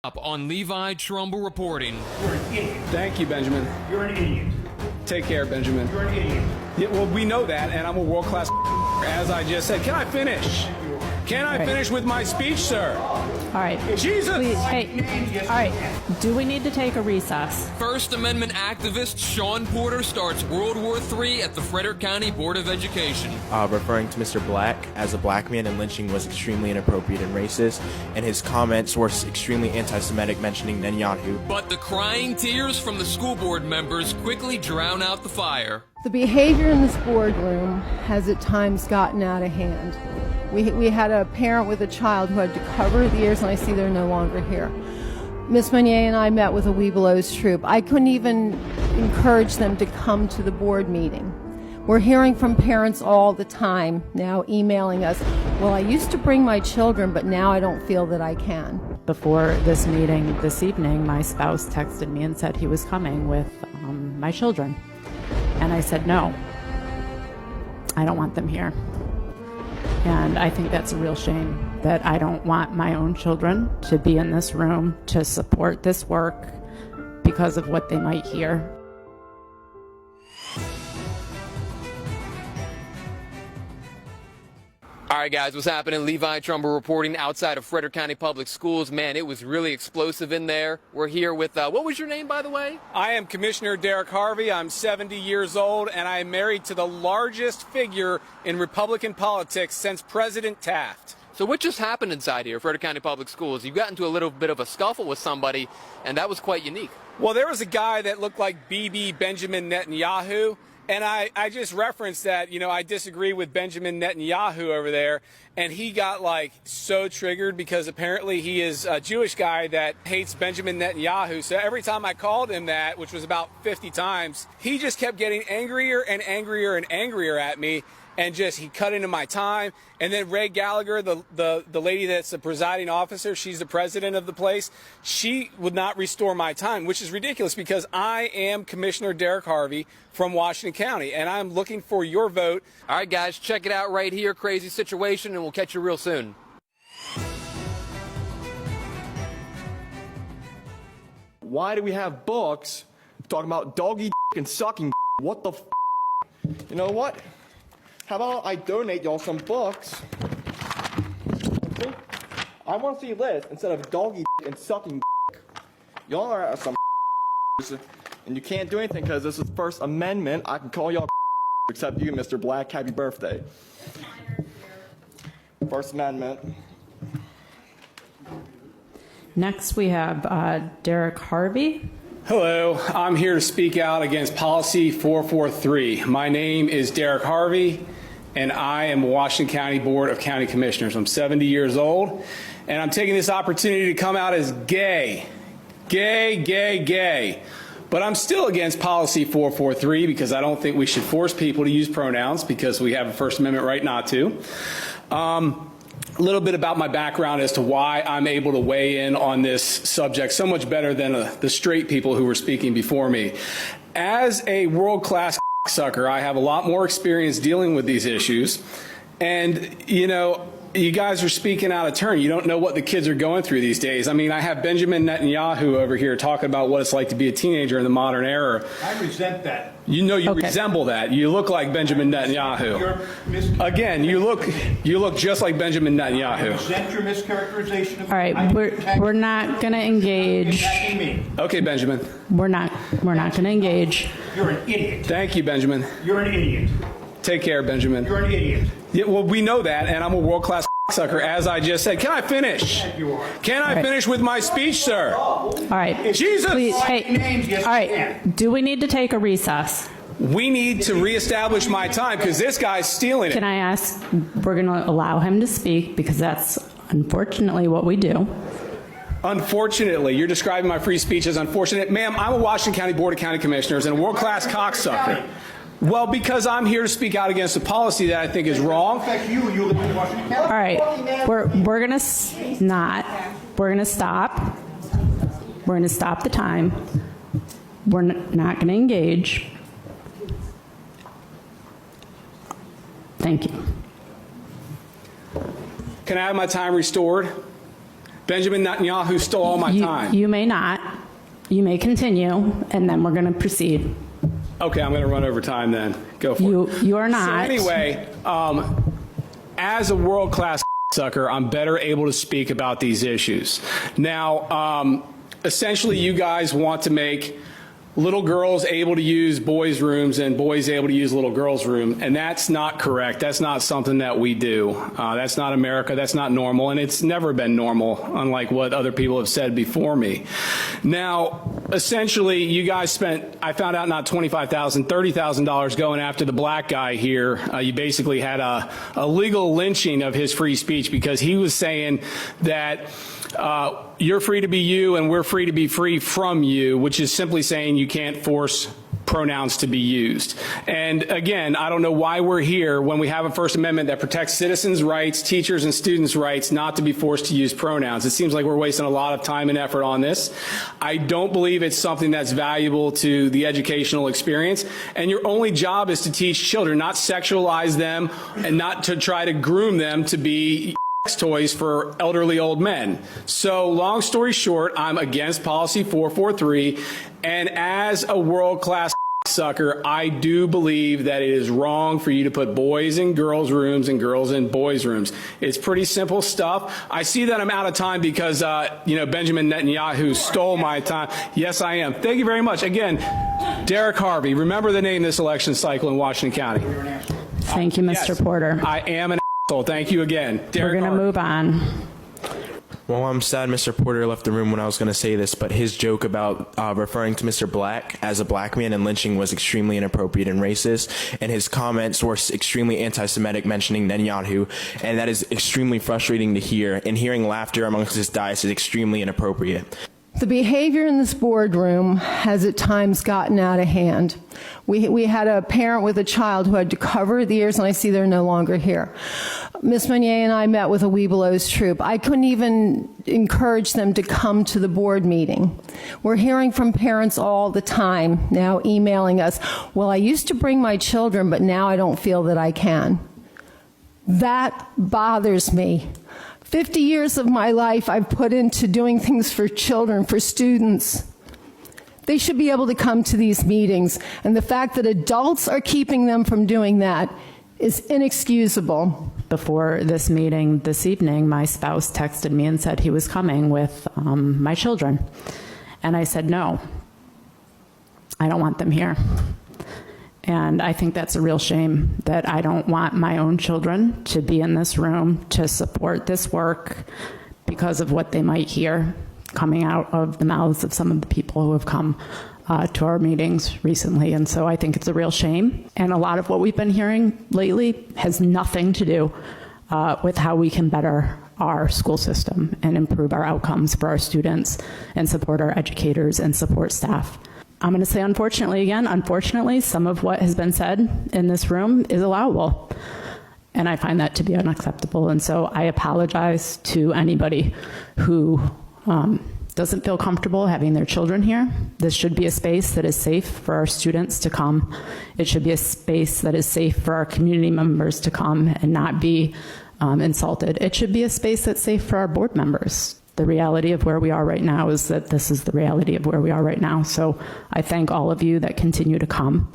Up on Levi Trumbull reporting. You're an idiot. Thank you, Benjamin. You're an idiot. Take care, Benjamin. You're an idiot. Yeah, well, we know that, and I'm a world-class as I just said. Can I finish? Can I finish with my speech, sir? All right. Jesus! Please, hey, all right. Do we need to take a recess? First Amendment activist Sean Porter starts World War III at the Frederick County Board of Education. Referring to Mr. Black as a black man and lynching was extremely inappropriate and racist, and his comments were extremely anti-Semitic, mentioning Netanyahu. But the crying tears from the school board members quickly drown out the fire. The behavior in this boardroom has at times gotten out of hand. We had a parent with a child who had to cover the ears, and I see they're no longer here. Ms. Meunier and I met with a Webelos troop. I couldn't even encourage them to come to the board meeting. We're hearing from parents all the time now, emailing us, well, I used to bring my children, but now I don't feel that I can. Before this meeting this evening, my spouse texted me and said he was coming with my children. And I said, no, I don't want them here. And I think that's a real shame that I don't want my own children to be in this room to support this work because of what they might hear. All right, guys, what's happening? Levi Trumbull reporting outside of Frederick County Public Schools. Man, it was really explosive in there. We're here with, what was your name, by the way? I am Commissioner Derek Harvey. I'm 70 years old, and I am married to the largest figure in Republican politics since President Taft. So what just happened inside here, Frederick County Public Schools? You got into a little bit of a scuffle with somebody, and that was quite unique. Well, there was a guy that looked like BB Benjamin Netanyahu. And I just referenced that, I disagree with Benjamin Netanyahu over there. And he got so triggered because apparently he is a Jewish guy that hates Benjamin Netanyahu. So every time I called him that, which was about 50 times, he just kept getting angrier and angrier and angrier at me. And he cut into my time. And then Ray Gallagher, the lady that's the presiding officer, she's the president of the place, she would not restore my time, which is ridiculous because I am Commissioner Derek Harvey from Washington County, and I'm looking for your vote. All right, guys, check it out right here. Crazy situation, and we'll catch you real soon. Why do we have books talking about doggy and sucking? What the f? You know what? How about I donate y'all some books? See? I want to see this instead of doggy and sucking. Y'all are some and you can't do anything because this is First Amendment. I can call y'all except you, Mr. Black. Happy birthday. First Amendment. Next, we have Derek Harvey. Hello, I'm here to speak out against Policy 443. My name is Derek Harvey, and I am a Washington County Board of County Commissioners. I'm 70 years old, and I'm taking this opportunity to come out as gay. Gay. But I'm still against Policy 443 because I don't think we should force people to use pronouns because we have a First Amendment right not to. A little bit about my background as to why I'm able to weigh in on this subject so much better than the straight people who were speaking before me. As a world-class sucker, I have a lot more experience dealing with these issues. And, you guys are speaking out of turn. You don't know what the kids are going through these days. I mean, I have Benjamin Netanyahu over here talking about what it's like to be a teenager in the modern era. I resent that. You resemble that. You look like Benjamin Netanyahu. Again, you look just like Benjamin Netanyahu. I resent your mischaracterization of All right, we're not going to engage. Okay, Benjamin. We're not going to engage. You're an idiot. Thank you, Benjamin. You're an idiot. Take care, Benjamin. You're an idiot. Yeah, well, we know that, and I'm a world-class sucker, as I just said. Can I finish? Can I finish with my speech, sir? All right. Jesus! Please, hey, all right. Do we need to take a recess? We need to reestablish my time because this guy's stealing it. Can I ask, we're going to allow him to speak because that's unfortunately what we do. Unfortunately, you're describing my free speech as unfortunate. Ma'am, I'm a Washington County Board of County Commissioners and a world-class cocksucker. Well, because I'm here to speak out against a policy that I think is wrong. All right, we're gonna not. We're gonna stop. We're gonna stop the time. We're not gonna engage. Thank you. Can I have my time restored? Benjamin Netanyahu stole all my time. You may not. You may continue, and then we're going to proceed. Okay, I'm going to run over time then. Go for it. You are not. So anyway, as a world-class sucker, I'm better able to speak about these issues. Now, essentially, you guys want to make little girls able to use boys' rooms and boys able to use little girls' room, and that's not correct. That's not something that we do. That's not America. That's not normal, and it's never been normal, unlike what other people have said before me. Now, essentially, you guys spent, I found out, not $25,000, $30,000 going after the black guy here. You basically had a legal lynching of his free speech because he was saying that you're free to be you and we're free to be free from you, which is simply saying you can't force pronouns to be used. And again, I don't know why we're here when we have a First Amendment that protects citizens' rights, teachers and students' rights not to be forced to use pronouns. It seems like we're wasting a lot of time and effort on this. I don't believe it's something that's valuable to the educational experience. And your only job is to teach children, not sexualize them and not to try to groom them to be toys for elderly old men. So long story short, I'm against policy 443, and as a world-class sucker, I do believe that it is wrong for you to put boys in girls' rooms and girls in boys' rooms. It's pretty simple stuff. I see that I'm out of time because, Benjamin Netanyahu stole my time. Yes, I am. Thank you very much. Again, Derek Harvey, remember the name this election cycle in Washington County. Thank you, Mr. Yes, Porter. I am an asshole. Thank you again. Derek We're going to move on. Well, I'm sad Mr. Porter left the room when I was going to say this, but his joke about referring to Mr. Black as a black man and lynching was extremely inappropriate and racist, and his comments were extremely anti-Semitic, mentioning Netanyahu, and that is extremely frustrating to hear, and hearing laughter amongst this dais is extremely inappropriate. The behavior in this boardroom has at times gotten out of hand. We had a parent with a child who had to cover the ears, and I see they're no longer here. Ms. Meunier and I met with a Webelos troop. I couldn't even encourage them to come to the board meeting. We're hearing from parents all the time now, emailing us, well, I used to bring my children, but now I don't feel that I can. That bothers me. 50 years of my life I've put into doing things for children, for students. They should be able to come to these meetings, and the fact that adults are keeping them from doing that is inexcusable. Before this meeting this evening, my spouse texted me and said he was coming with my children. And I said, no, I don't want them here. And I think that's a real shame that I don't want my own children to be in this room to support this work because of what they might hear coming out of the mouths of some of the people who have come to our meetings recently. And so I think it's a real shame. And a lot of what we've been hearing lately has nothing to do with how we can better our school system and improve our outcomes for our students and support our educators and support staff. I'm going to say unfortunately again, unfortunately, some of what has been said in this room is allowable. And I find that to be unacceptable. And so I apologize to anybody who doesn't feel comfortable having their children here. This should be a space that is safe for our students to come. It should be a space that is safe for our community members to come and not be insulted. It should be a space that's safe for our board members. The reality of where we are right now is that this is the reality of where we are right now. So I thank all of you that continue to come.